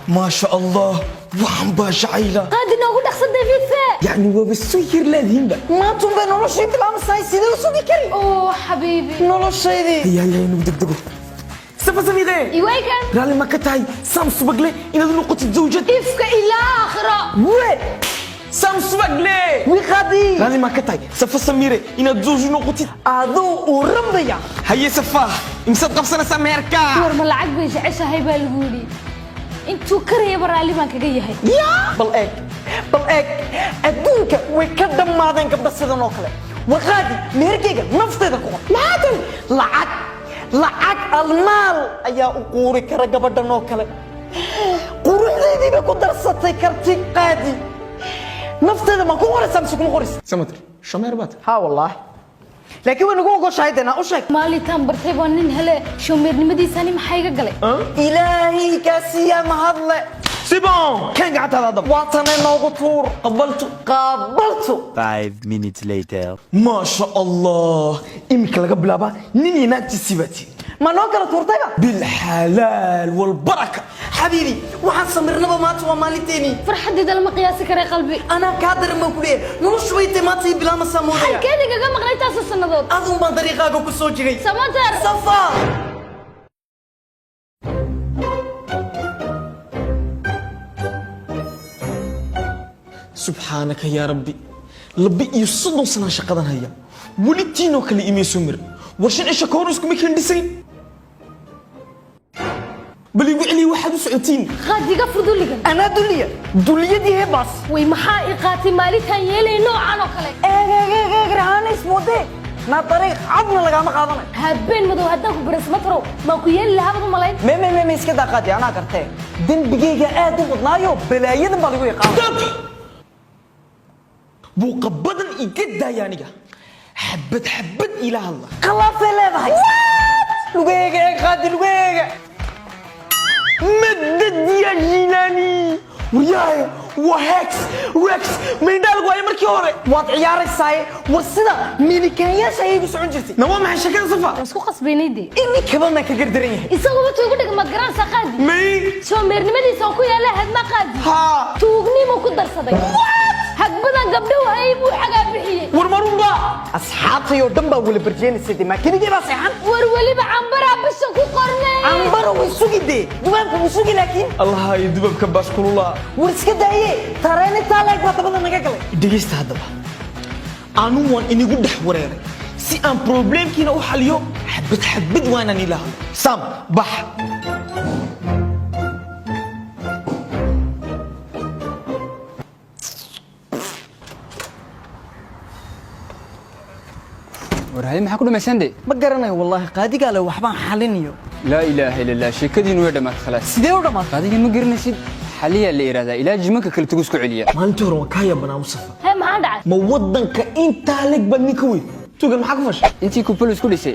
ما شاء الله وحن باشعيلة قادي نوغو دخصد فيفا يعني هو بالسوير لازم بقى ما تنبه نولوشي بلا مساي سيدي وسوقي كري اوه حبيبي نولوشي دي هيا نبدك دقو سفا سميرة ايويكن رالي ما كتاي سام سبقلي إن ذو نقطة زوجة افك الى اخره وي سام سبقلي وي خادي رالي ما كتاي سفا سميرة إن زوج نقطة aduu uu rambaya هيا سفا إمساد قفصنا سميركا war ma lacag bay jeceshahay baa lagu yidhi intuu karayaba raalli baan kaga yahay yaa bal eeg adduunka way ka dhammaadeen gabdha sidan oo kale waqaadi meherkayga nafteeda ku qor maxaa lacag almaal ayaa u quuri kara gabadhan oo kale quruxdeedii bay ku darsatay karti qaadi nafteeda ma ku qoraysaa mise kuma qoraysa سمتر شمير بات ها والله laakiin way nagu ogoshahay dee naa u sheeg maalintaan bartay baa nin hele showmeernimadiisani maxaa iga galay ilaahay kaasiyaa mahadle سي بون كان قعدت هذا ضب waatanay noogu tuur qaabaltu 5 minutes later. ما شاء الله إمك لقى بلابا نيني ناكتي سيباتي ma noo kala tuurtayba بالحلال والبركة xabiibi waxaan samirnaba maanta waa maalinteeni farxadeeda lama qiyaasi karay qalbi anaa kaa daran baan ku leeyahay noloshu way tahay maanta ii bilaamasaa moodaya halkeed igaga maqnay taasa sannadood adun baan dariiqaaga ku soo jiray samatar safa سبحانك يا ربي لبي يصدق سنة شقدان هيا ولتينو كلي إمي سمر ورشن إيش كورسكم يكن دسين بل يقول لي 61 qaadi iga fur dulligan anaa duliya duliyadii hebaas way maxaa i qaatay maalintaan yeelay noocan oo kale eeg rahaana ismoodee naa dariiq cadna lagaama qaadanayo habeen madow haddaan ku baras mataro maan ku yeeli lahaa bad u malayn me iska daa qaadi anaa gartee dembigayga aad u badnaayo balaayadan baad igu yaqaan دب بوق بدن يقدا يانيga حبد إله الله khalaafay leedahay lugayga eeg qaadi lugayga مدد يا جيلاني وياي وهكس ركس من دالك واي مركي هوري waad ciyaaraysaay war sida miilikaanyaasha ayay igu socon jirtay نوا ما شكل صفا waan isku qasbaynayde inikaba maan ka gardaran yahay isaguba tuugu dhigmaad garanaysaa qaadi مي showmeernimadiisa oo ku yaala hadma qaadi ها tuugnimo ku darsaday hadbadan gabdhahu hayay buu xagaa bixiyey ورمرونبا asxaabtayoo dhan baa wala barjeenaysay dee maa keligii baa seexan war weliba cambaraa bisha ku qornay cambaro way sugi dee dubaanku wuu sugi laakiin الله يدبب كباس كل الله war iska daaye tareen intaa leeg baa dabada naga galay dhegeysta haddaba anu waan inigu dhex wareeray si aan problemkiina u xaliyo xabad waanan ila hadlo sam bax warhaye maxaa ku dhamaysaan de ma garanayo wallaahi qaadigaa le waxbaan xalinayo laa ilaaha illa allah sheekadiinu way dhammaatay khalaas sidee u dhammaatay adiga ma garanaysid xaliyaa la yidhahdaa ilaa jimanka kale tagu isku celiya maalintii hore waan kaa yabanaa musafa hee maxaa dhacay ma waddanka intaa leg baad ninka weyn tugan maxaa ku fashay intii kupal isku dhisay